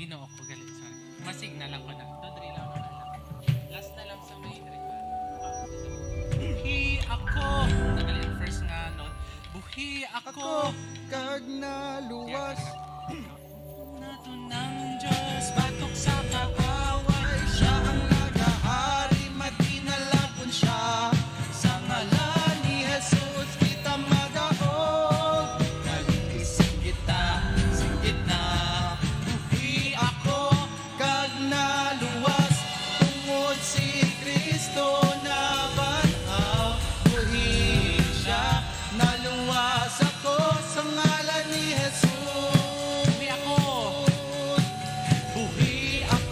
Ginoo ko gali. Sorry. Masig na lang ko na. Dodri lang na lang. Last na lang sa may ritual. Buhi ako. Nagali ang first nga note. Buhi ako. Kag naluwas. Nato ng Diyos batok sa kaaway. Siya ang nagahari, matinalapon siya. Sa ngalan ni Jesus kita magaog. Nalilising kita, singgit na. Buhi ako, kag naluwas. Tungod si Kristo na banhaw. Buhi siya, naluwas ako. Sa ngalan ni Jesus. Buhi ako. Buhi ako.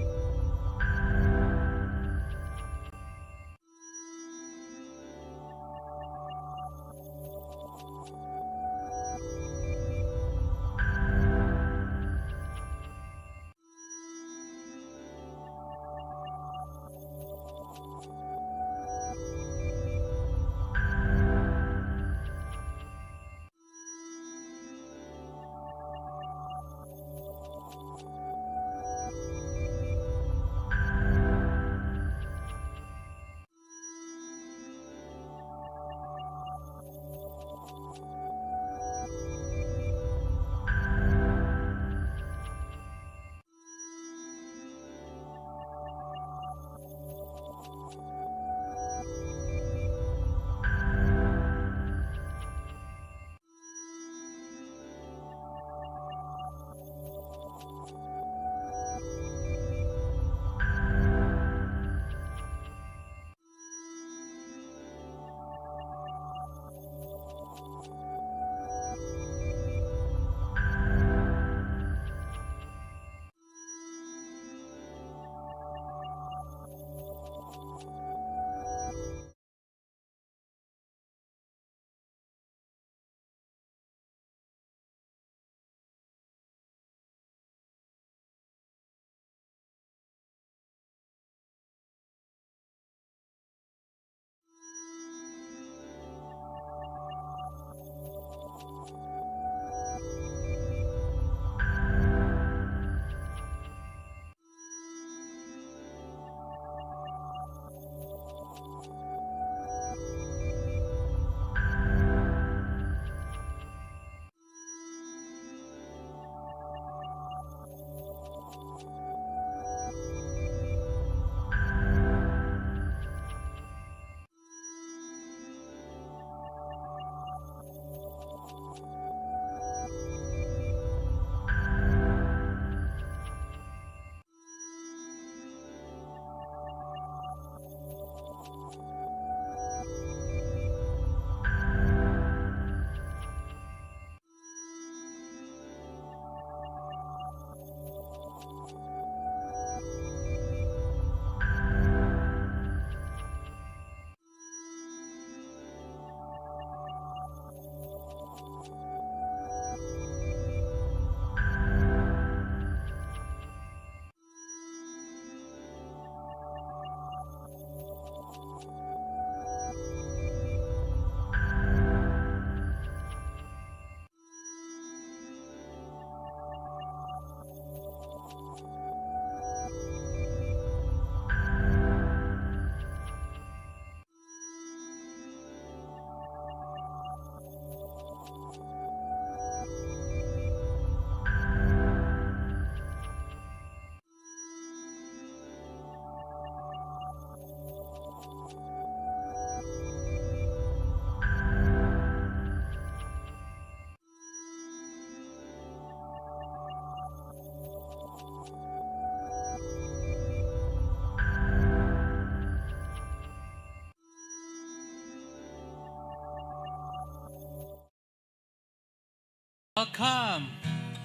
Welcome,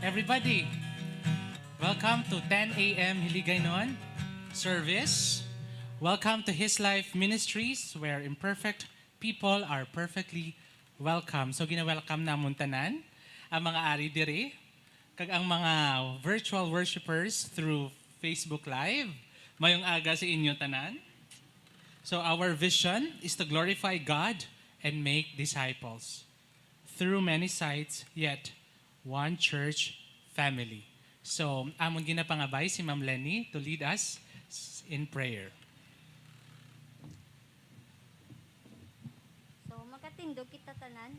everybody. Welcome to 10 a.m. Hiligaynon service. Welcome to His Life Ministries, where imperfect people are perfectly welcome. So gina-welcome namon tanan ang mga ari diri, kag ang mga virtual worshipers through Facebook Live. Mayong aga sa inyo tanan. So our vision is to glorify God and make disciples through many sites, yet one church family. So, amon ginapangabay si Ma'am Lenny to lead us in prayer. So, makatindog kita tanan.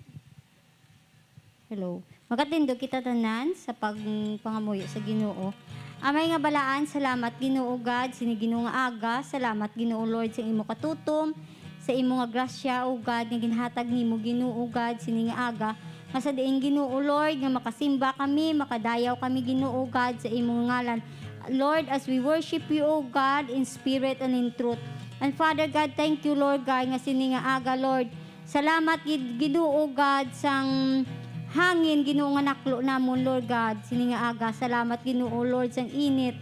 Hello. Makatindog kita tanan sa pagpangamuyo sa Ginoo. Amay nga balaan, salamat Ginoo God, sini Ginoo nga aga, salamat Ginoo Lord sa imo katutom, sa imo nga grasya o God nga ginhatag nimo Ginoo God sini nga aga. Nga sa diin Ginoo Lord nga makasimba kami, makadayaw kami Ginoo God sa imo ngalan. Lord, as we worship you O God in spirit and in truth. And Father God, thank you Lord God nga sini nga aga Lord. Salamat Ginoo God sang hangin Ginoo nga naklo namon Lord God sini nga aga. Salamat Ginoo Lord sang init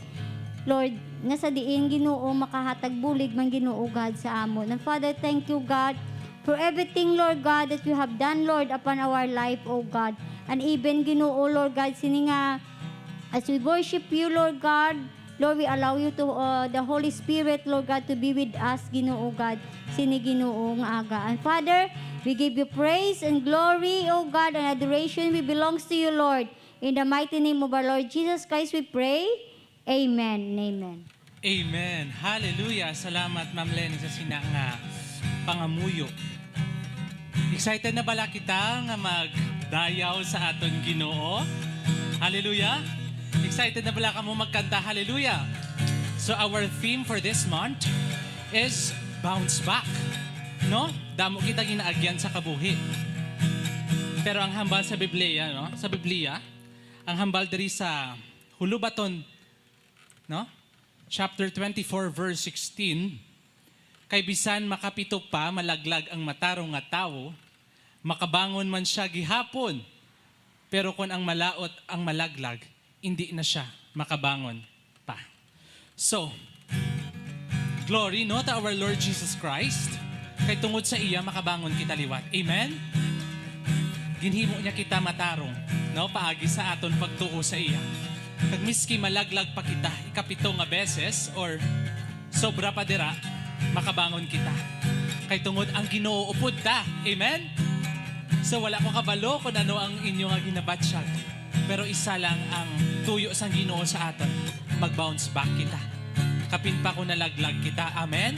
Lord nga sa diin Ginoo makahatag bulig man Ginoo God sa amon. And Father, thank you God for everything Lord God that you have done Lord upon our life O God. And even Ginoo Lord God sini nga as we worship you Lord God, Lord, we allow you to the Holy Spirit Lord God to be with us Ginoo God sini Ginoo nga aga. And Father, we give you praise and glory, O God, and adoration. We belongs to you, Lord. In the mighty name of our Lord Jesus Christ, we pray. Amen and amen. Amen. Hallelujah. Salamat, Ma'am Lenny, sa sina nga pangamuyo. Excited na bala kita nga magdayaw sa aton Ginoo? Hallelujah. Excited na bala ka mo magkanta? Hallelujah. So our theme for this month is bounce back. No? Damo kita ginaagyan sa kabuhi. Pero ang hambal sa Biblia, no? Sa Biblia, ang hambal diri sa Hulubaton, no? Chapter 24 verse 16, kay bisan makapito pa malaglag ang matarong nga tawo, makabangon man siya gihapon. Pero kung ang malaot ang malaglag, hindi na siya makabangon pa. So, glory no to our Lord Jesus Christ. Kay tungod sa iya makabangon kita liwat. Amen. Ginhimo niya kita matarong, no, paagi sa aton pagtuo sa iya. Kag miski malaglag pa kita ikapito nga beses or sobra pa dira, makabangon kita. Kay tungod ang Ginoo upod ta. Amen. So wala ko kabalo kung ano ang inyo nga ginabatsyag. Pero isa lang ang tuyo sang Ginoo sa aton, mag-bounce back kita. Kapin pa ko nalaglag kita. Amen.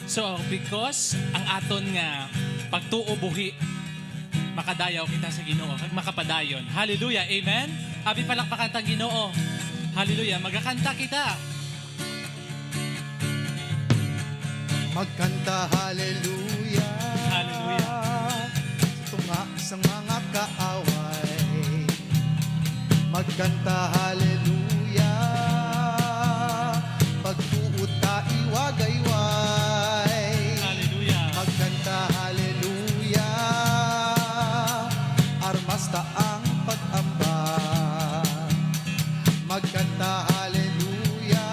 So, because ang aton nga pagtuo buhi, makadayaw kita sa Ginoo, kag makapadayon. Hallelujah, amen? Abi palakpakan tang Ginoo. Hallelujah, magakanta kita. Magkanta hallelujah. Hallelujah. Tunga sa mga kaaway. Magkanta hallelujah. Pagtuot ta iwagayway. Hallelujah. Magkanta hallelujah. Armas ta ang pag-amba. Magkanta hallelujah.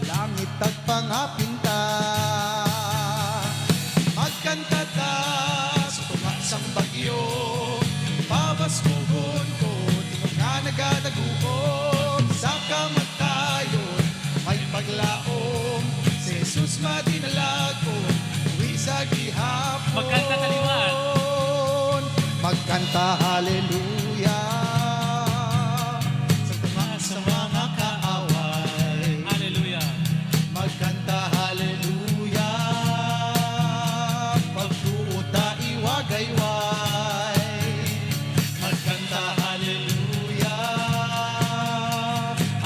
Langit at pangapinta. Magkanta ta sa tumasang bagyo. Pabaskugon ko, tingog nga nagadaguon. Sa kamatayon, may paglaom. Si Jesus madinalagon, uwi sa gihapon. Magkanta kaliwat. Magkanta hallelujah. Sa tumaas sa mga kaaway. Hallelujah. Magkanta hallelujah. Pagtuot ta iwagayway. Magkanta hallelujah.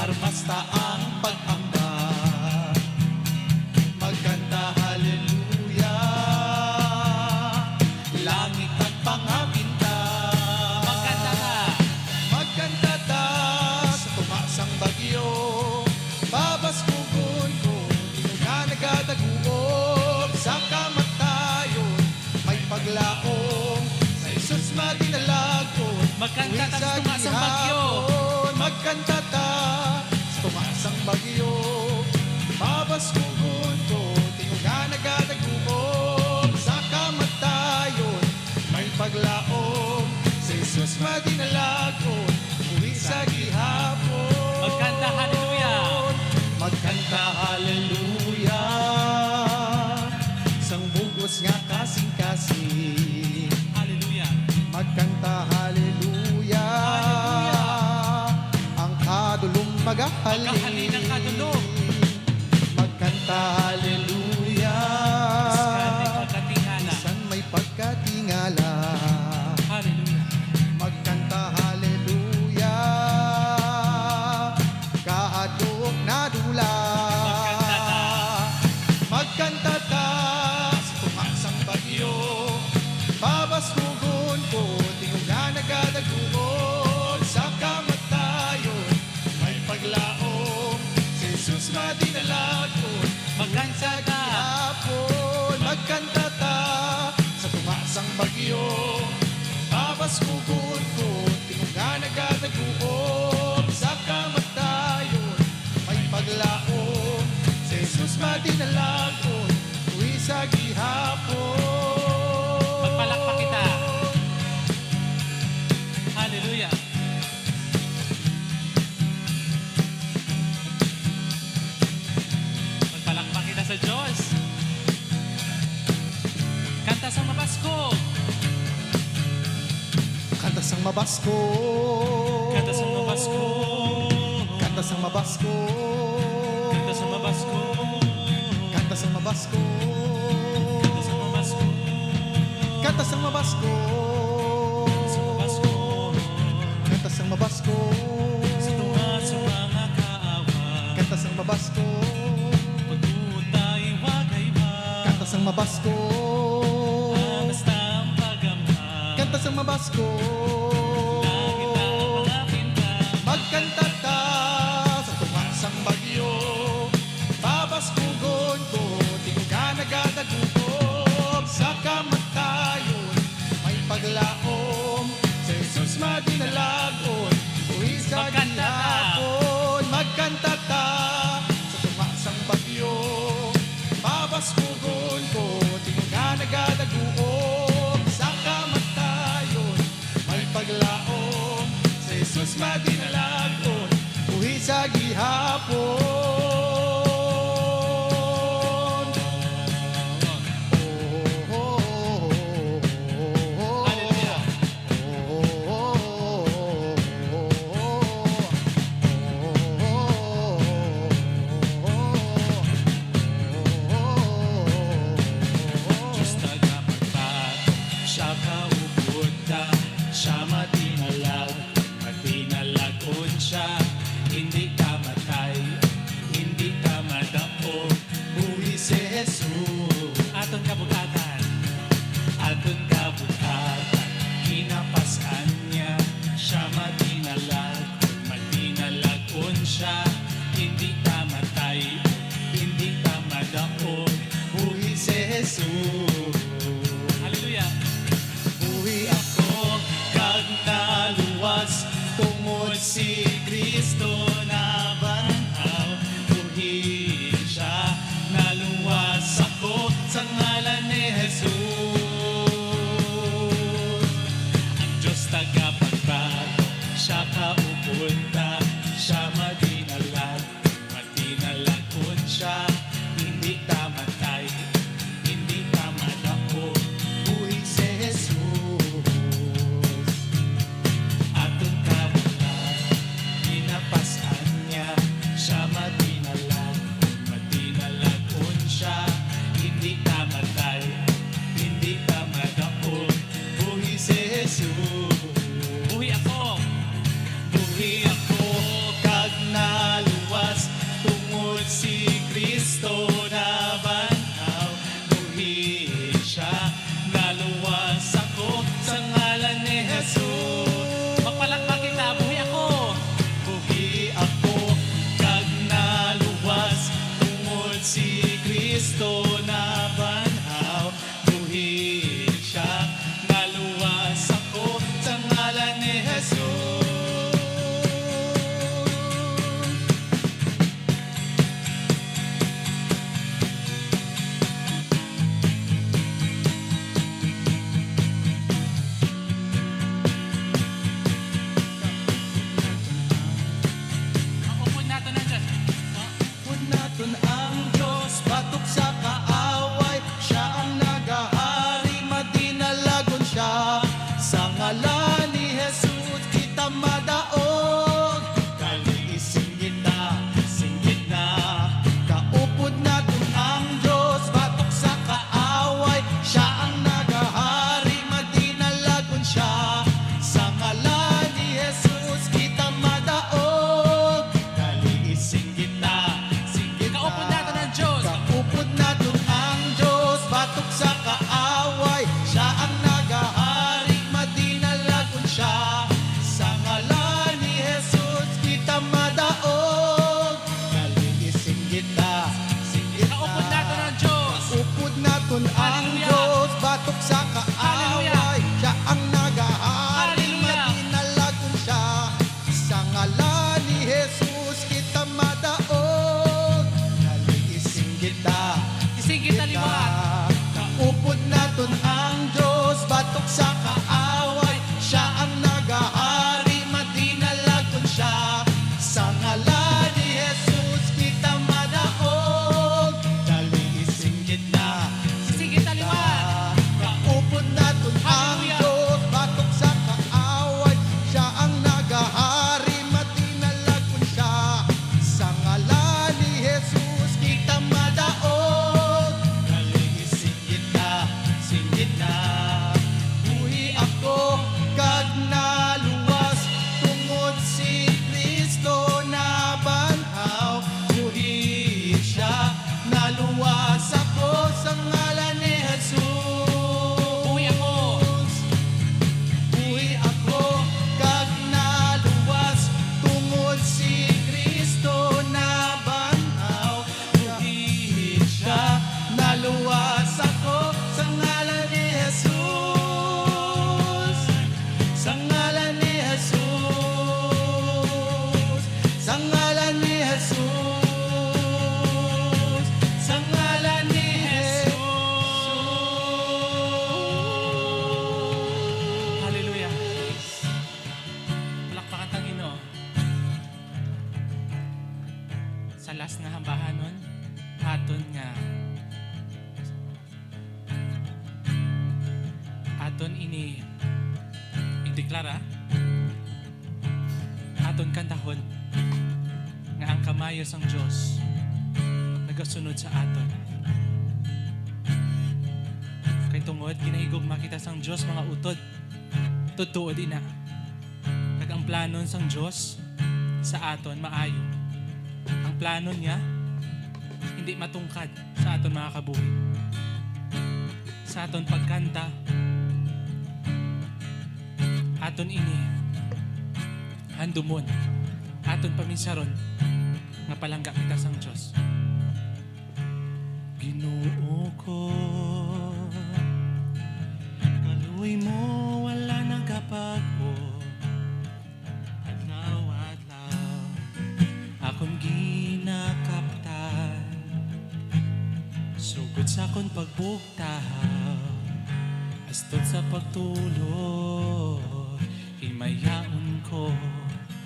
Armas ta ang pag-amba. Magkanta hallelujah. Langit at pangapinta. Magkanta ka. Magkanta ta sa tumasang bagyo. Babaskugon ko, tingog nga nagadaguom. Sa kamatayon, may paglaom. Sa Jesus madinalagon, Magkanta ta sa uwi tumasang bagyo. gihapon. Magkanta ta sa tumasang bagyo. Babaskugon ko, tingog nga nagadaguom. Sa kamatayon, may paglaom. Sa Jesus madinalagon, uwi sa gihapon. Magkanta hallelujah. Magkanta hallelujah. Sang bugos nga kasing-kasing. Hallelujah. Magkanta hallelujah. Pagkahalin ng kadulog. Magkanta hallelujah. Iskan may pagkatingala. Isan may pagkatingala. Hallelujah. Magkanta hallelujah. Kaadok na dula. Magkanta ta. Magkanta ta sa tumaksang bagyo. Babaskugon ko, tingog na nagadagugon. Sa kamatayon, may paglaom. Si Jesus madinalagon. Magkanta ta. Hapon, magkanta ta sa tumaksang bagyo. Babaskugon ko, tingog na nagadagugon. Sa kamatayon, may paglaom. Si Jesus madinalagon. Uwi sa gihapon. Magpalakpak kita. Hallelujah. Magpalakpak kita sa Diyos. Kanta sa mabasko. Kanta sang mabasko. Kanta sa mabasko. Kanta sang mabasko. Kanta sa mabasko. Kanta sang mabasko. Kanta sa mabasko. Kanta sang mabasko. Sa mabasko. Kanta sang mabasko. Sa tunga sa mga kaawan. Kanta sang mabasko. Pagkutay wagay-wa. Kanta sang mabasko. Basta ang pagamhan. Kanta sang mabasko. Langit ang mga bintang. Magkanta ta sa tumaksang bagyo. Babaskugon ko, tingog ka nagadagugob. Sa kamatayon, may paglaom. Sa Jesus madinalagon, uwi sa Magkanta ta. gihapon. Magkanta ta sa tumaksang bagyo. Babaskugon ko, tingog ka nagadagugob. Sa kamatayon, may paglaom. Sa Jesus madinalagon, uwi sa gihapon. Hallelujah. Diyos tagapagpat, siya kaupod ta, siya matinalag, matinalagon siya, hindi ka matay, hindi ka madaog, buhi si Jesus. Aton kabugatan, aton kabugatan, kinapasan niya, siya matinalag, matinalagon siya, hindi ka matay, hindi ka madaog, buhi si Jesus. Hallelujah. Uwi Ako kag naluwas tungod si Kristo na sa last nga hambahanon, aton nga aton ini ideklara, aton kantahon nga ang kamayo sang Dios nagasunod sa aton. Kay tungod ginahigugma kita sang Dios mga utod, totoo din na kag ang planon sang Dios sa aton maayo. Ang plano niya hindi matungkad sa aton mga kabuhi, sa aton pagkanta, aton ini handumon, aton paminsaron nga palangga kita sang Dios. Ginoo ko, kaluoy mo wala nang kapagpo, adlaw-adlaw akong ginakaptan, sugod sa akong pagbugtaw, astod sa pagtulog, himayaon ko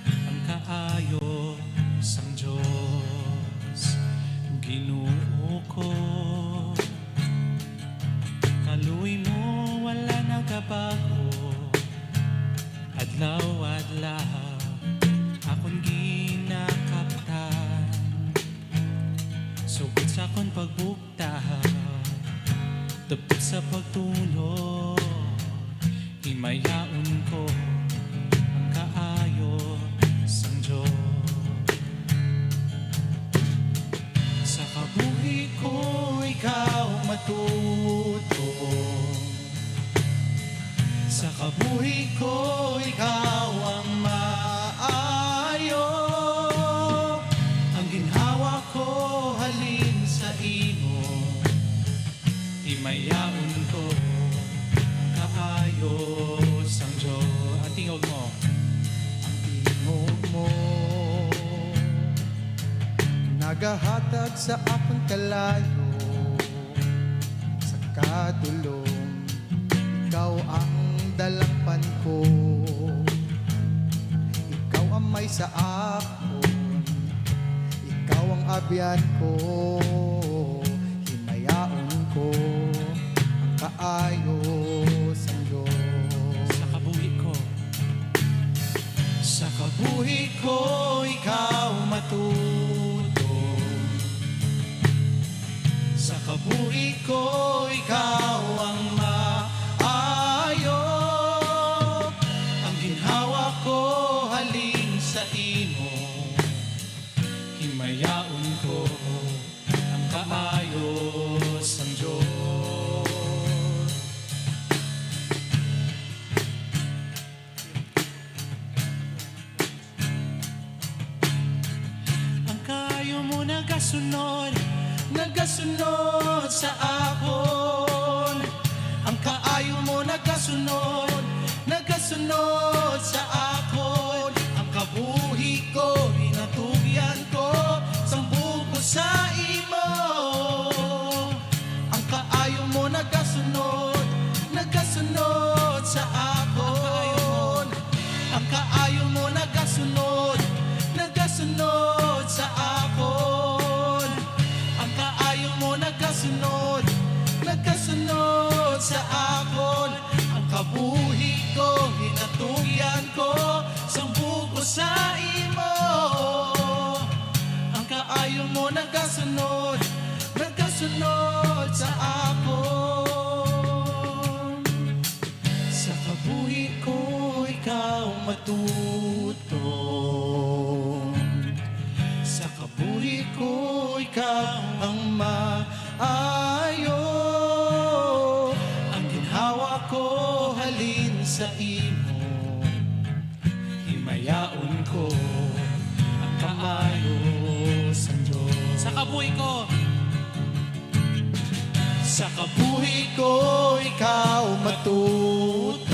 ang kaayo sang Diyos. Ginoo ko, kaluoy mo wala nang kabago, adlaw-adlaw akong ginakaptan, sugod sa akong pagbugtaw, tupad sa pagtulog, himayaon ko ang kaayo sang Diyos. Sa kabuhi ko ikaw matutong, sa kabuhi ko ikaw ang maayo, ang ginhawa ko halin sa imo, himayaon ko ang kaayo sang Diyos. Ang tingog mo, Ang tingog mo nagahatag sa akong kalayo, sa kadulong ikaw ang dalangpan ko, ikaw ang may sa akon, ikaw ang abyan ko, himayaon ko ang kaayo sa Diyos. sa kabuhi ko, Sa kabuhi ko ikaw matutong, sa kabuhi ko ikaw ang maayo, ang ginhawa ko halin sa imo, himayaon ko ang kaayo sang Diyos. Ang kaayo mo nagasunod, nagasunod sa akon, ang kaayo mo nagasunod, nagasunod sa akon, ang kabuhi ko hinatugyan ko, sambug ko sa imo, ang kaayo mo nagasunod, nagasunod sa akon, ang kaayo mo nagasunod, nagasunod sa akon, ang kaayo mo nagasunod, nagasunod sa akon, ang kabuhi ko hinatugyan ko, sambug ko sa imo, ang kaayo mo nagasunod, nagasunod sa akon. Sa kabuhi ko ikaw matutong, sa kabuhi ko ikaw ang maayo, ang ginhawa ko halin sa imo, himayaon ko ang kaayo sa Diyos. sa kabuhi ko, Sa kabuhi ko ikaw matutong,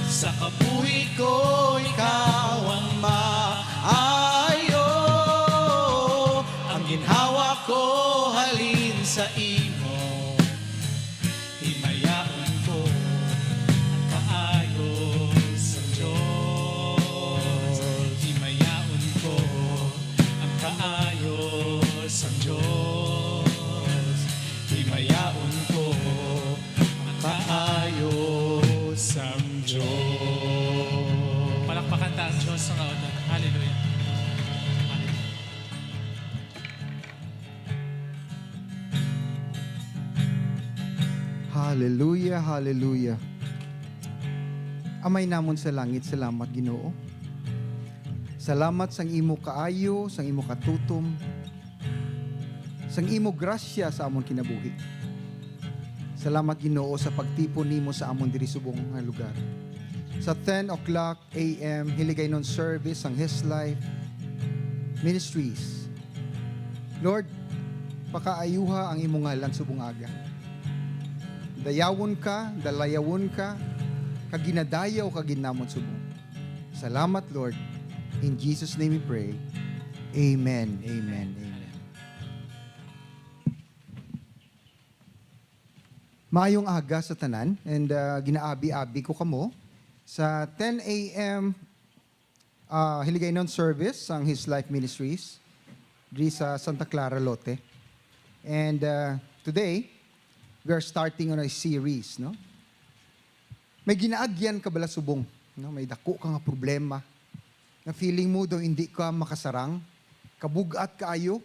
sa kabuhi ko ikaw ang maayo, ang ginhawa ko halin sa imo, himayaon ko ang kaayo sa Diyos, himayaon ko Jesus nga uton. Hallelujah. Hallelujah. Hallelujah, hallelujah. Amay namon sa langit, salamat Ginoo. Salamat sang imo kaayo, sang imo katutom, sang imo grasya sa amon kinabuhi. Salamat Ginoo sa pagtipon nimo sa amon diri subong nga lugar. Sa 10 o'clock a.m. hiligaynon service ang His Life Ministries. Lord, pakaayuha ang imong ngalan subong aga. Dayawon ka, dalayawon ka, kaginadayaw kaginamon subong. Salamat Lord. In Jesus' name we pray. Amen. Amen. Amen. Maayong aga sa tanan and ginaabi-abi ko kamo sa 10 a.m. Hiligaynon service ang His Life Ministries diri sa Santa Clara, Lote. And today, we are starting on a series, no? May ginaagyan ka bala subong, no? May dako ka nga problema. Na feeling mo daw hindi ka makasarang, kabugat kaayo,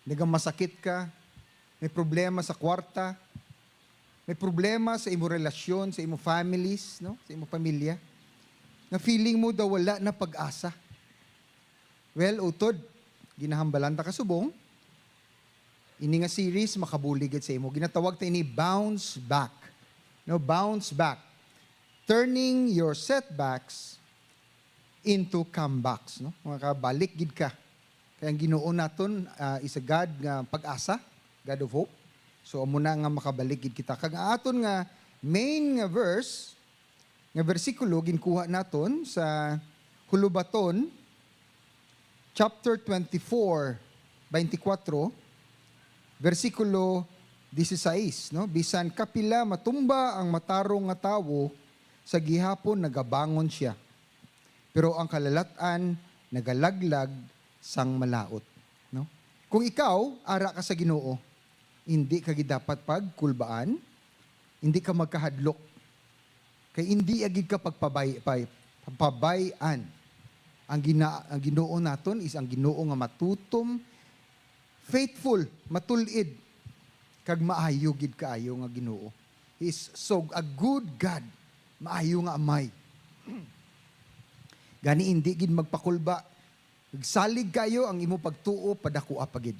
nagamasakit ka, may problema sa kwarta, may problema sa imo relasyon, sa imo families, no? Sa imo pamilya. Na feeling mo daw wala na pag-asa. Well, utod, ginahambalan ta ka subong. Ini nga series makabuligid sa imo. Ginatawag ta ini bounce back. No, bounce back. Turning your setbacks into comebacks, no? Mga kabalik gid ka. Kaya ang Ginoo naton is a God nga pag-asa, God of hope. So amo na nga makabalik gid kita. Kag aton nga main nga verse, nga bersikulo ginkuha naton sa Hulubaton chapter 24, 24, versikulo 16, no? Bisan kapila matumba ang matarong nga tawo, sa gihapon nagabangon siya. Pero ang kalalatan nagalaglag sang malaot, no? Kung ikaw ara ka sa Ginoo, hindi ka gid dapat pagkulbaan, hindi ka magkahadlok. Kay hindi agid ka pagpabayan. Ang Ginoo naton is ang Ginoo nga matutom, faithful, matulid, kag maayo gid kaayo nga Ginoo. He is so a good God, maayo nga amay. Gani hindi gid magpakulba. Nagsalig kayo ang imo pagtuo padakua pagid.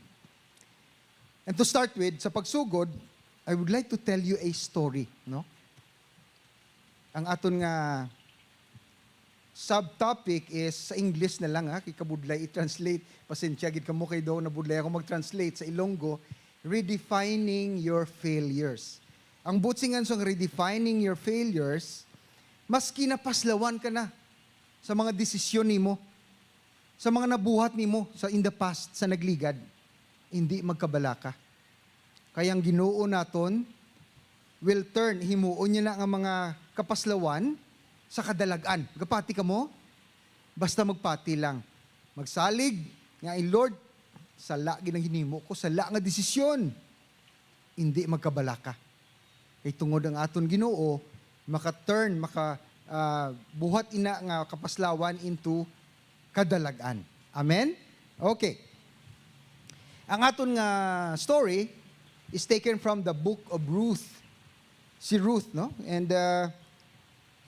And to start with, sa pagsugod, I would like to tell you a story, no? Ang aton nga subtopic is sa English na lang ha, kay kabudlay i-translate. Pasensya gid kamo kay daw na budlay ako mag-translate sa Ilonggo, redefining your failures. Ang butsingan song redefining your failures, maski napaslawan ka na sa mga desisyon nimo, sa mga nabuhat nimo sa in the past, sa nagligad, hindi magkabalaka. Kaya ang Ginoo naton will turn, himuon niya na ang mga kapaslawan sa kadalagan. Gapati ka mo, basta magpati lang. Magsalig, nga Lord, sala ginang hinimo ko, sala nga desisyon, hindi magkabalaka. Kay tungod ang aton Ginoo, maka-turn, buhat ina nga kapaslawan into kadalagan. Amen? Okay. Ang aton nga story is taken from the book of Ruth. Si Ruth, no? And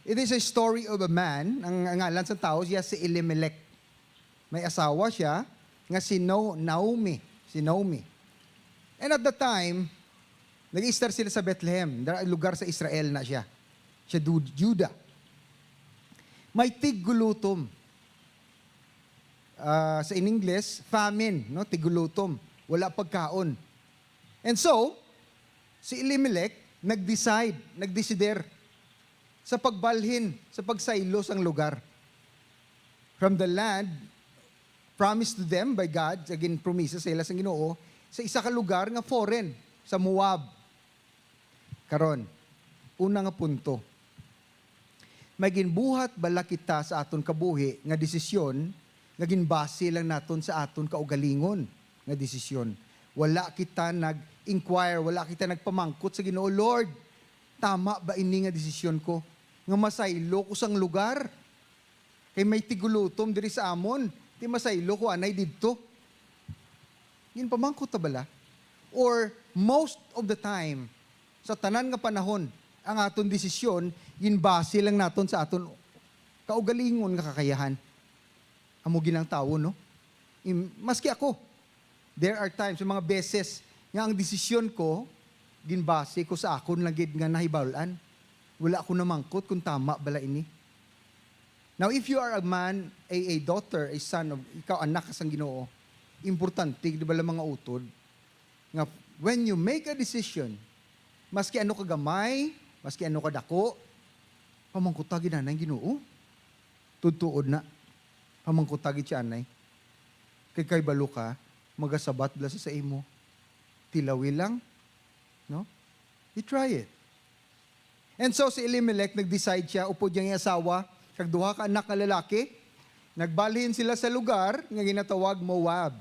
it is a story of a man, ang ngalan sa tao, siya si Elimelech. May asawa siya, nga si Naomi. Si Naomi. And at the time, nag-i-start sila sa Bethlehem, lugar sa Israel na siya. Siya Judah. May tigulutom. Sa in English, famine, no? Tigulutom. Wala pagkaon. And so, si Elimelech nagdesider sa pagbalhin, sa pagsaylos ang lugar. From the land promised to them by God, again, promisa sa ila sa Ginoo, sa isa ka lugar nga foreign, sa Moab. Karon, una nga punto. May ginbuhat bala kita sa aton kabuhi nga desisyon nga ginbase lang naton sa aton kaugalingon nga desisyon. Wala kita nag-inquire, wala kita nagpamangkot sa Ginoo, Lord, tama ba ini nga desisyon ko? Nga masaylo ko sang lugar? Kay may tigulutom diri sa amon. Ti masaylo ko anay didto. Yun pamangko ta bala? Or most of the time, sa tanan nga panahon, ang aton desisyon, yun base lang naton sa aton kaugalingon nga kakayahan. Amo ginang tao, no? Maski ako, there are times, mga beses, nga ang desisyon ko, ginbase ko sa akon lang gid nga nahibalaan. Wala ako namangkot kung tama bala ini. Now, if you are a man, a daughter, a son of, ikaw anak ka sang Ginoo, importante, di ba lang mga utod, nga when you make a decision, maski ano ka gamay, maski ano ka dako, pamangkutagin na ng Ginoo. Tutuod na. Pamangkutagin siya anay. Kay balo ka, magasabat bala sa imo. Tilawi lang. No? You try it. And so si Elimelech, nag-decide siya, upod niyang asawa, kagduha ka anak na lalaki, nagbalhin sila sa lugar nga ginatawag Moab.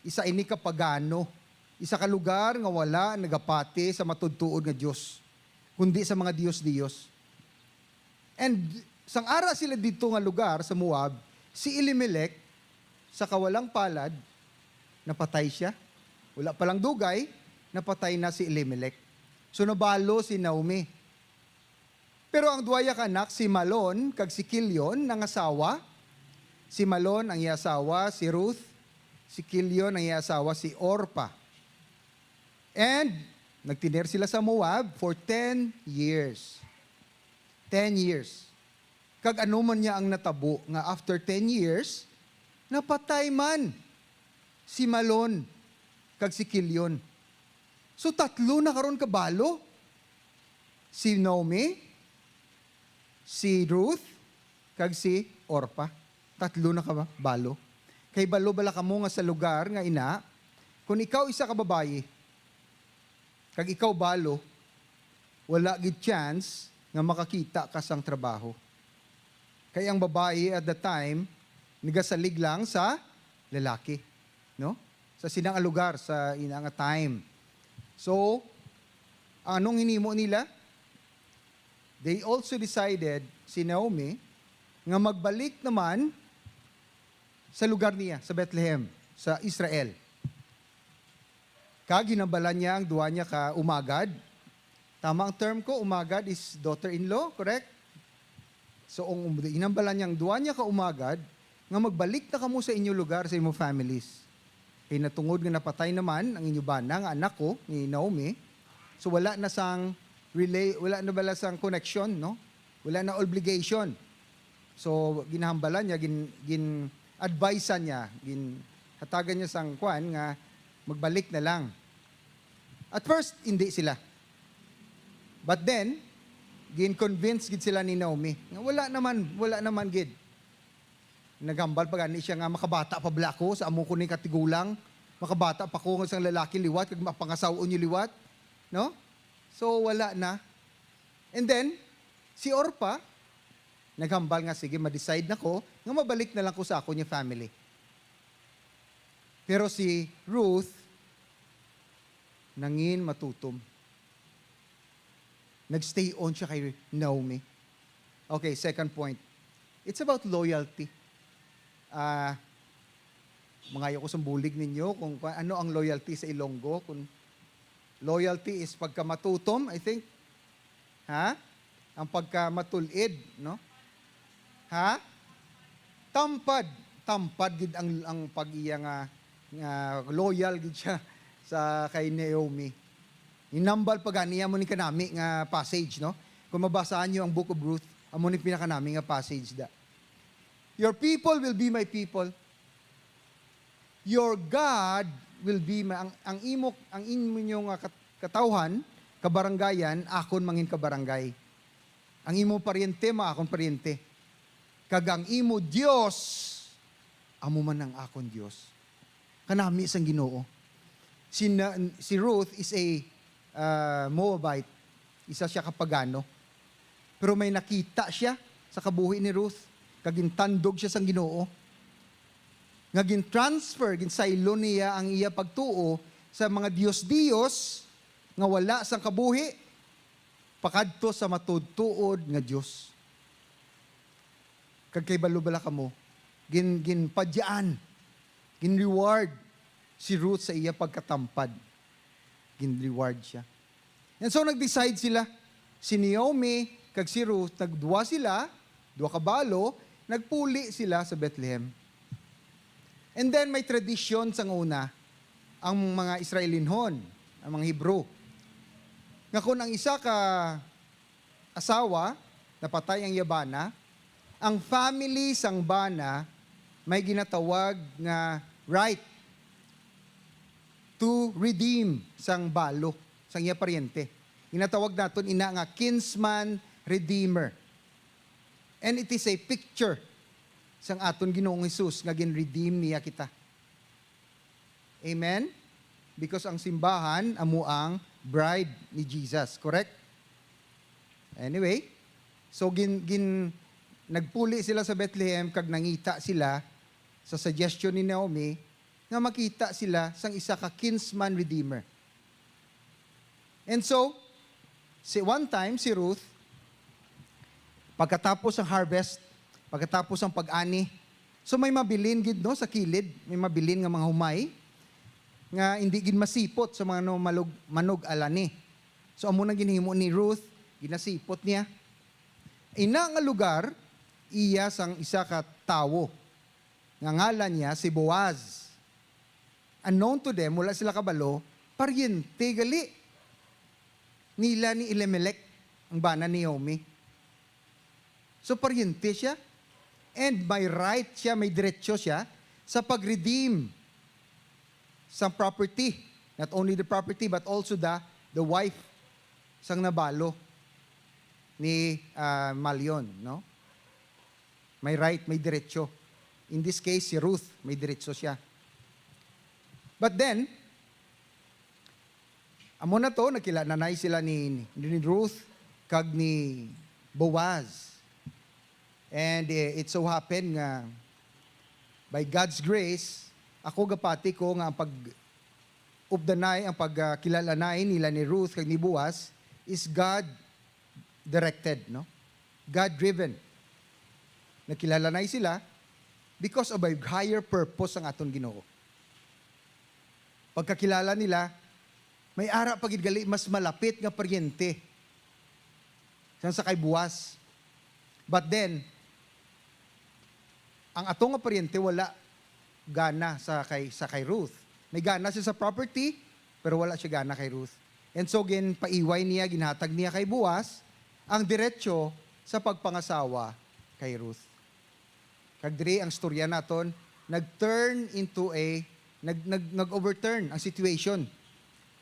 Isa ini ka pagano. Isa ka lugar nga wala nagapati sa matudtuod nga Dios, kundi sa mga Diyos-Diyos. And sang ara sila dito nga lugar sa Moab, si Elimelech sa kawalang palad napatay siya. Wala palang dugay, napatay na si Elimelech. So nabalo si Naomi. Pero ang duwaya kanak, si Malon, kag si Kilyon, ng asawa. Si Malon, ang iya asawa, si Ruth. Si Kilyon, ang iya asawa, si Orpa. And, nagtiner sila sa Moab for 10 years. 10 years. Kag ano man niya ang natabo, nga after 10 years, napatay man si Malon, kag si Kilyon. So, tatlo na karon kabalo. Si Naomi, si Ruth, kag si Orpa. Tatlo na ka ba? Balo. Kay balo bala ka mo nga sa lugar nga ina, kung ikaw isa ka babae, kag ikaw balo, wala gid chance nga makakita ka sang trabaho. Kaya ang babae at the time, nagasalig lang sa lalaki. No? Sa sinang lugar, sa inang time. So, anong hinimo nila? They also decided, si Naomi, nga magbalik naman sa lugar niya, sa Bethlehem, sa Israel. Ginambalan niya ang duwa niya ka umagad. Tama ang term ko, umagad is daughter-in-law, correct? So, inambalan niya ang duwa niya ka umagad, nga magbalik na kamo sa inyo lugar, sa inyo families. Kaya natungod nga napatay naman ang inyo bana, nga anak ko, ni Naomi. So, wala na sang wala na bala sang connection, no? Wala na obligation. So, ginahambalan niya, gin-advisean niya, hatagan niya sang kwan nga magbalik na lang. At first, hindi sila. But then, gin-convince gid sila ni Naomi. Wala naman gid. Naghambal pa gani siya nga makabata pa bala ko sa amo ko ni katigulang. Makabata pa ko nga sang lalaki liwat, kag mapangasawon niyo liwat. No? So, wala na. And then, si Orpa, naghambal nga, sige, ma-decide na ko, nga mabalik na lang ko sa ako niya family. Pero si Ruth, nangin matutom. Nagstay on siya kay Naomi. Okay, second point. It's about loyalty. Mga ko sa bulig ninyo kung ano ang loyalty sa Ilonggo, kung loyalty is pagkamatutom, I think. Ha? Ang pagkamatulid, no? Ha? Tampad gid ang pag-iya nga loyal gid siya sa kay Naomi. Inambal pa ganiya mo ni kanami nga passage, no? Kung mabasahan niyo ang Book of Ruth, amo ni pinakanami nga passage da. Your people will be my people. Your God will be ang imo nga katawhan, kabaranggayan, akon mangin kabarangay. Ang imo paryente, akon paryente. Kag ang imo Dios, amo man ang akon Dios. Kanami sang Ginoo. Si Ruth is a Moabite. Isa siya kapagano. Pero may nakita siya sa kabuhi ni Ruth. Kag gintandog siya sang Ginoo. Nga gin-transfer, ginsaylo niya ang iya pagtuo sa mga Diyos-Diyos nga wala sang kabuhi, pakadto sa matudtuod nga Diyos. kag kay balubala kamo, gin padyaan, gin reward si Ruth sa iya pagkatampad. Gin reward siya. And so nag-decide sila, si Naomi kag si Ruth, nagduwa sila, duwa kabalo, nagpuli sila sa Bethlehem. And then may tradisyon sa una, ang mga Israelinhon, ang mga Hebrew. Nga kung ang isa ka asawa, napatay ang yabana, ang family sang bana may ginatawag nga right to redeem sang balo, sang iya paryente. Ginatawag naton ina nga kinsman redeemer. And it is a picture sang aton Ginoong Hesus nga gin-redeem niya kita. Amen? Because ang simbahan amo ang bride ni Jesus, correct? Anyway, so nagpuli sila sa Bethlehem kag nangita sila sa suggestion ni Naomi nga makita sila sang isa ka kinsman redeemer. And so, one time si Ruth, pagkatapos ng harvest, pagkatapos ng pag-ani, so may mabilin gid no sa kilid, may mabilin nga mga humay nga hindi gid masipot sa mga no, manog alani. So amo nang ginhimo ni Ruth, ginasipot niya. Ina nga lugar iya sang isa ka tawo nga ngalan niya si Boaz. Unknown to them, wala sila kabalo, paryente gali nila ni Elimelech, ang bana ni Naomi. So paryente siya, and by right siya, may diretsyo siya sa pag-redeem sa property. Not only the property, but also the wife sang nabalo ni Malion, no? May right, may diretsyo. In this case, si Ruth, may diretsyo siya. But then, amo na to, nakilananay sila ni Ruth kag ni Boaz. And it so happened nga, by God's grace, ako gapati ko nga ang pag-updanay, ang pagkilalanay nila ni Ruth kag ni Boaz is God-directed, no? God-driven. Nakilalanay sila because of a higher purpose ang aton Ginoo. Pagkakilala nila, may ara pagid gali mas malapit nga paryente sa kay Boaz. But then, ang atong nga paryente wala gana sa kay Ruth. May gana siya sa property, pero wala siya gana kay Ruth. And so, paiway niya, ginhatag niya kay Boaz, ang diretsyo sa pagpangasawa kay Ruth. Kagdiri ang storya naton, nag-overturn ang situation.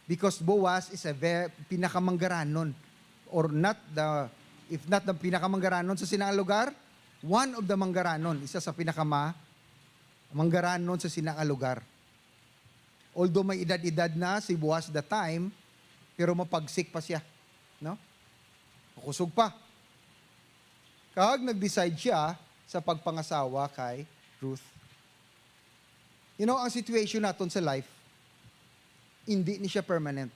Because Boaz is a pinakamanggaranon, or if not the pinakamanggaranon sa sinang lugar, one of the manggaranon, isa sa manggaranon sa sinang lugar. Although may edad-edad na si Boaz the time, pero mapagsik pa siya. No? Kusog pa. Kag nag-decide siya sa pagpangasawa kay Ruth. You know, ang situation naton sa life, hindi ni siya permanent.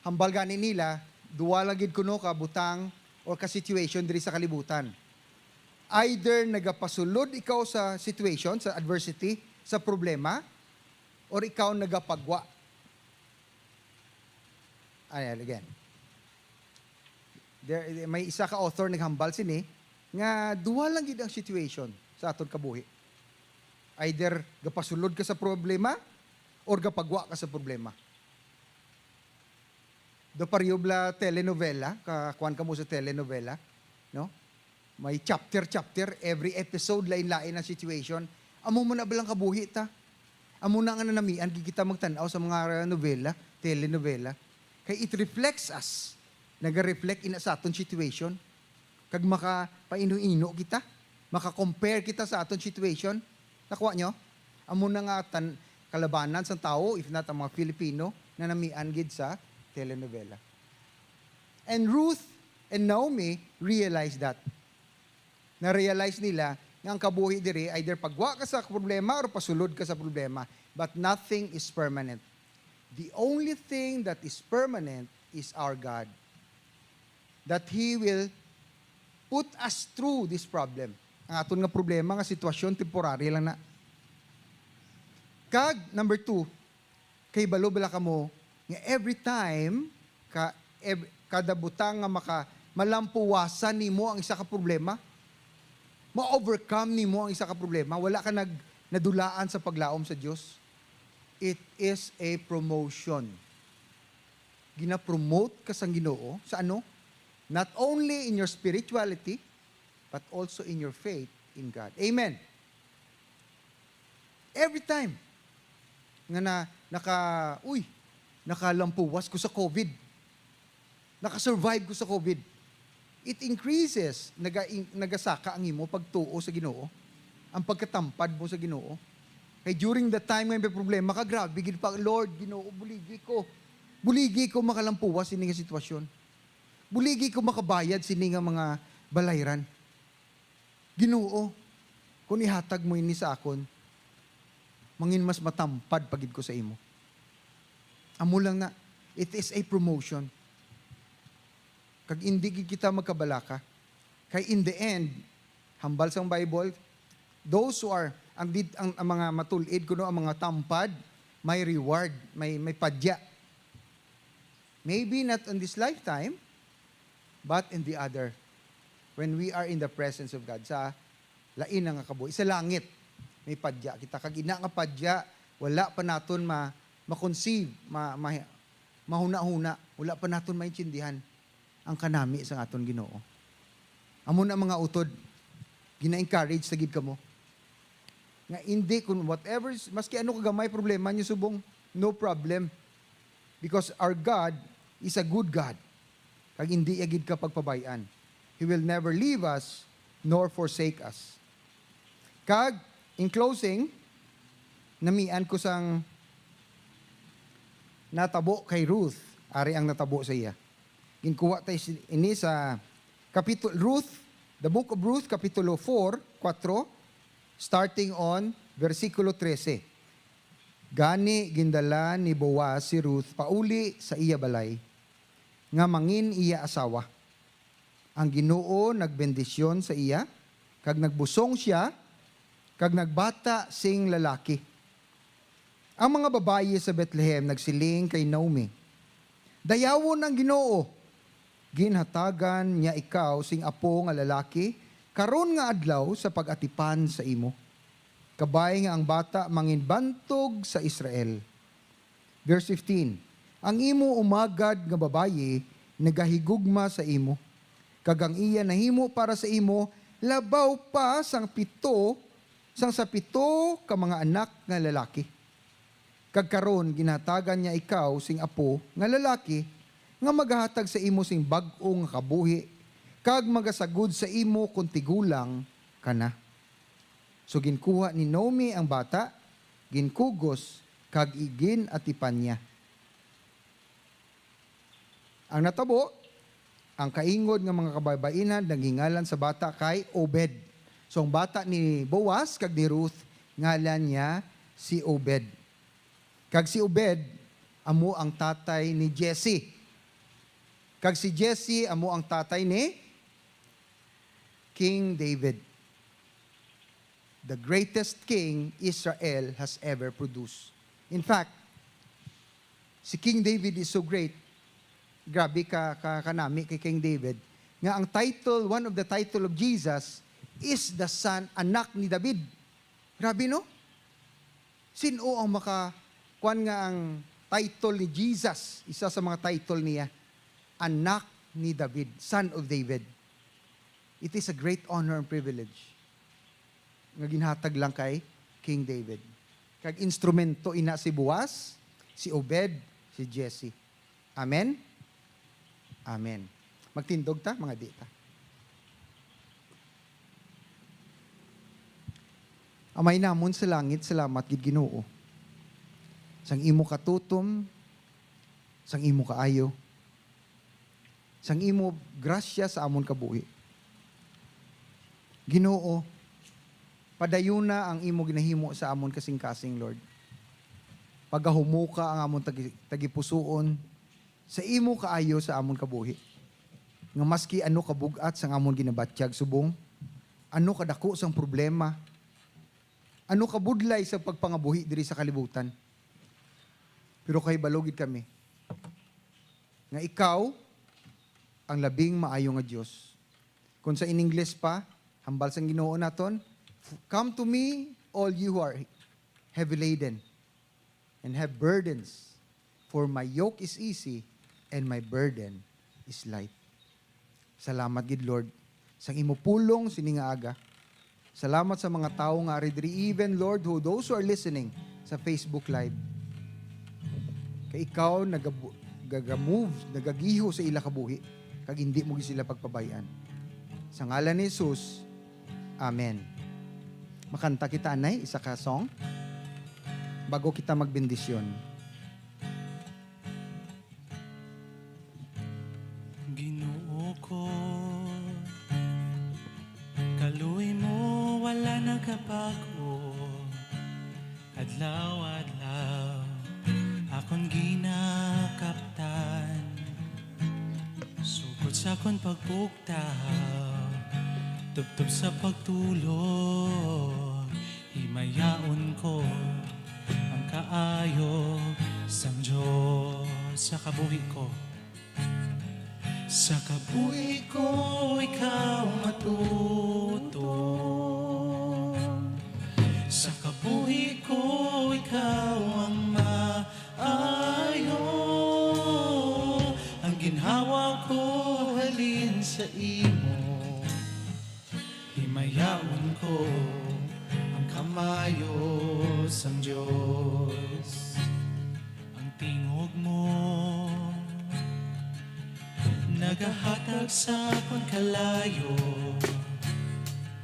Hambal gani nila, duwa lang gid kuno ka butang or ka situation diri sa kalibutan. Either nagapasulod ikaw sa situation, sa adversity, sa problema, or ikaw nagapagwa. Again. May isa ka author naghambal sini nga duwa lang gid ang situation sa aton kabuhi. Either gapasulod ka sa problema or gapagwa ka sa problema. Do pariobla telenovela, kakuan ka mo sa telenovela, no? May chapter, every episode lain-lain ang situation. Amo mo na balang kabuhi ta? Amo na nga nanamian, kita magtanaw sa mga novela, telenovela. Kaya it reflects us. Nag-reflect ina sa aton situation. Kag makapaino-ino kita, maka-compare kita sa aton situation. Nakuha nyo? Amo na nga kalabanan sa tao, if not ang mga Filipino, na namian gid sa telenovela. And Ruth and Naomi realized that. Na-realize nila nga ang kabuhi diri, either pagwa ka sa problema or pasulod ka sa problema. But nothing is permanent. The only thing that is permanent is our God. That He will put us through this problem. Ang aton nga problema, nga sitwasyon, temporary lang na. Kag, number 2, kay balo bala ka mo, nga every time, kada butang nga malampuwasan nimo ang isa ka problema, ma-overcome nimo ang isa ka problema, wala ka nadulaan sa paglaom sa Dios. It is a promotion. Gina-promote ka sa Ginoo sa ano? Not only in your spirituality, but also in your faith in God. Amen. Every time nga nakalampuwas ko sa COVID, nakasurvive ko sa COVID, it increases, nagasaka ang imo pagtuo sa Ginoo, ang pagkatampad mo sa Ginoo. Kaya during the time nga may problema ka, grabe, gid pa, Lord, Ginoo, buligi ko makalampuwas sini nga sitwasyon. Buligi ko makabayad sini nga mga balayran. Ginoo, kung ihatag mo ini sa akon, mangin mas matampad pagid ko sa imo. Amo lang na, it is a promotion. Kag hindi kita magkabalaka, kay in the end, hambal sang Bible, those who are, ang mga matulid kuno, ang mga tampad, may reward, may padya. Maybe not in this lifetime, but in the other. When we are in the presence of God, sa lain nga kabuhi, sa langit, may padya. Kita kag ina nga padya, wala pa naton ma-conceive, mahuna-huna, wala pa naton maintindihan ang kanami sa aton Ginoo. Amo na mga utod, gina-encourage sa gid kamo. Nga hindi kun whatever, maski ano kagamay problema niyo subong, no problem. Because our God is a good God. Kag hindi agid ka pagpabayan. He will never leave us nor forsake us. Kag, in closing, namian ko sang natabo kay Ruth. Ari ang natabo sa iya. Ginkuha tayo ini sa Ruth, the book of Ruth, Kapitulo 4, starting on versikulo 13. Gani gindala ni Boaz si Ruth pauli sa iya balay, nga mangin iya asawa. Ang Ginoo nagbendisyon sa iya, kag nagbusong siya, kag nagbata sing lalaki. Ang mga babayi sa Bethlehem nagsiling kay Naomi, dayawon ang Ginoo, ginhatagan niya ikaw sing apo nga lalaki, karon nga adlaw sa pag-atipan sa imo. Kabay nga ang bata manginbantog sa Israel. Verse 15, ang imo umagad nga babayi, nagahigugma sa imo. Kagang iya nahimo para sa imo, labaw pa sang sa pito ka mga anak nga lalaki. Kag karon ginatagan niya ikaw sing apo nga lalaki, nga magahatag sa imo sing bag-o nga kabuhi, kag magasagud sa imo kung tigulang kana. So ginkuha ni Naomi ang bata, ginkugos, kag igin atipan niya. Ang natabo, ang kaingod ng mga kabaybainan nagingalan sa bata kay Obed. So ang bata ni Boaz kag ni Ruth, ngalan niya si Obed. Kag si Obed, amo ang tatay ni Jesse. Kag si Jesse, amo ang tatay ni King David. The greatest king Israel has ever produced. In fact, si King David is so great. Grabe kanami kay King David. Nga ang title, one of the title of Jesus is the son, anak ni David. Grabe no? Sino ang kuan nga ang title ni Jesus? Isa sa mga title niya, anak ni David, son of David. It is a great honor and privilege nga ginhatag lang kay King David. Kag instrumento ina si Boaz, si Obed, si Jesse. Amen? Amen. Magtindog ta, mga dita. Amay namon sa langit, salamat gid Ginoo. Sang imo katutom, sang imo kaayo, sang imo grasya sa amon kabuhi. Ginoo, padayuna ang imo ginahimo sa amon kasing-kasing, Lord. Pagahumuka ang amon tagipusoon, sa imo kaayo sa amon kabuhi. nga maski ano kabugat sang amon ginabatyag subong, ano kadako sang problema, ano kabudlay sa pagpangabuhi diri sa kalibutan. Pero kay balogid kami nga ikaw ang labing maayo nga Dios. Kung sa in English pa, hambal sang Ginoo naton, come to me all you who are heavy laden and have burdens, for my yoke is easy and my burden is light. Salamat gid Lord sa imo pulong sini nga aga. Salamat sa mga tawo nga ari diri, even Lord those who are listening sa Facebook Live. Kay ikaw nagagamove, nagagiho sa ila kabuhi kag hindi mo sila pagpabayaan. Sa ngalan ni Jesus, Amen. Makanta kita anay isa ka song bago kita magbendisyon. Ginoo ko, kaluoy mo wala nagkabago. Adlaw-adlaw akon ginakaptan, sugod sa akon pagpugtaw, tubtob sa pagtulog, himayaon ko ang kaayo sang Diyos sa kabuhi ko. Sa kabuhi ko, ikaw matuto. Sa kabuhi ko, ikaw ang maayo. Ang ginhawa ko, halin sa imo. Himayaon ko ang kamayo sang Diyos. Ang tingog mo nagahatag sa akong kalayo,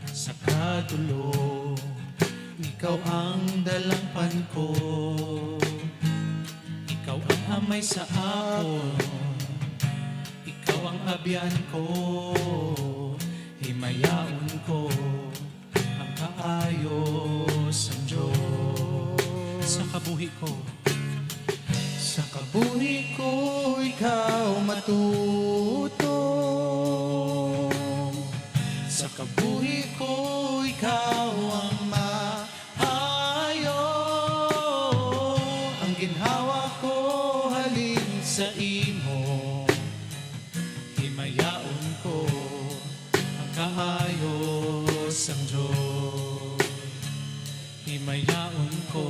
sa katulo, ikaw ang dalangpan ko, ikaw ang amay sa akon, ikaw ang abyan ko, himayaon ko ang kaayos ang Diyos sa kabuhi ko. Sa kabuhi ko, ikaw matuto. Sa kabuhi ko, ikaw ang maayo. Ang ginhawa ko, halin sa imo. Himayaon ko ang kaayos ang Diyos. Himayaon ko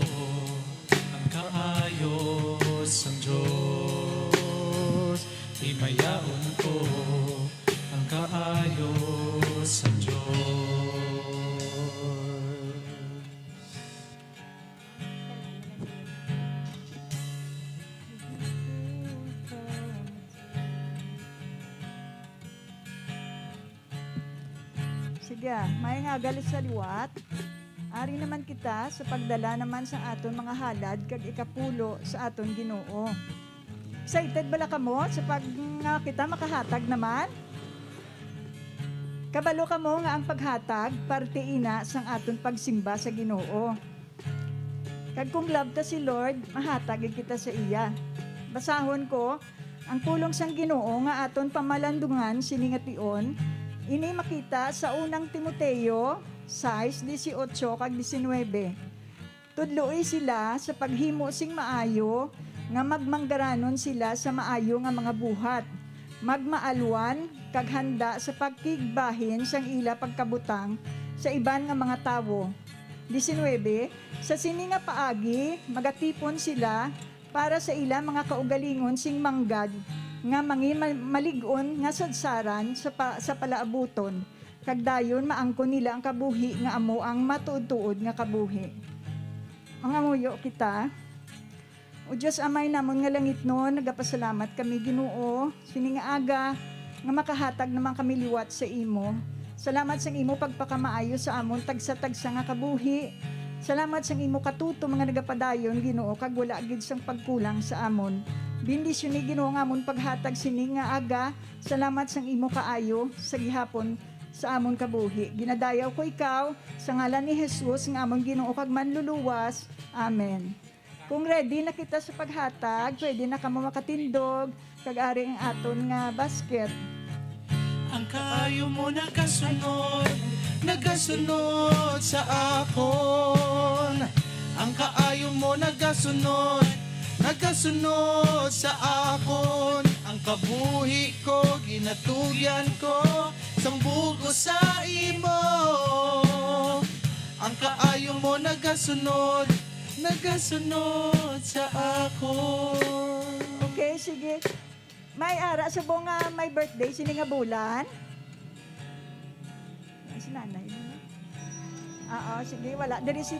ang kaayos ang Diyos. Himayaon ko ang kaayos ang Diyos. Sige, may nga galit sa liwat. Ari naman kita sa pagdala naman sa aton mga halad kag ikapulo sa aton Ginoo. Excited bala kamo sa pag nga kita makahatag naman? Kabalo kamo nga ang paghatag parte ina sang aton pagsimba sa Ginoo. Kag kung love ta si Lord, mahatag kita sa iya. Basahon ko ang pulong sang Ginoo nga aton pamalandungan sini nga tion, ini makita sa unang Timoteo 6:18 kag 19. Tudloi sila sa paghimo sing maayo nga magmanggaranon sila sa maayo nga mga buhat. Magmaalwan kag handa sa pagkigbahin sang ila pagkabutang sa iban nga mga tawo. 19. Sa sini nga paagi magatipon sila para sa ila mga kaugalingon sing manggad nga malig-on nga sadsaran sa palaabuton. Kag dayon maangkon nila ang kabuhi nga amo ang matuod-tuod nga kabuhi. Mga muyo kita, o Diyos amay namon nga langit no, nagapasalamat kami Ginoo, sini nga aga nga makahatag naman kami liwat sa imo. Salamat sa imo pagpakamaayo sa amon tagsa-tagsa nga kabuhi. Salamat sa imo katuto mga nagapadayon Ginoo kag wala gid sang pagkulang sa amon. Bendisyon ni Ginoo nga amon paghatag sini nga aga. Salamat sa imo kaayo sa gihapon sa amon kabuhi. Ginadayaw ko ikaw sa ngalan ni Jesus nga amon Ginoo kag manluluwas. Amen. Kung ready na kita sa paghatag, pwede na kamo makatindog kag ari ang aton nga basket. Ang kaayo mo nagasunod, nagasunod sa akon. Ang kaayo mo nagasunod, nagasunod sa akon. Ang kabuhi ko, ginatugyan ko, sambugo sa imo. Ang kaayo mo nagasunod, nagasunod sa akon. Okay, sige. May ara sa buong may birthday, sini nga bulan? Si nanay. Oo, sige, wala. Dari si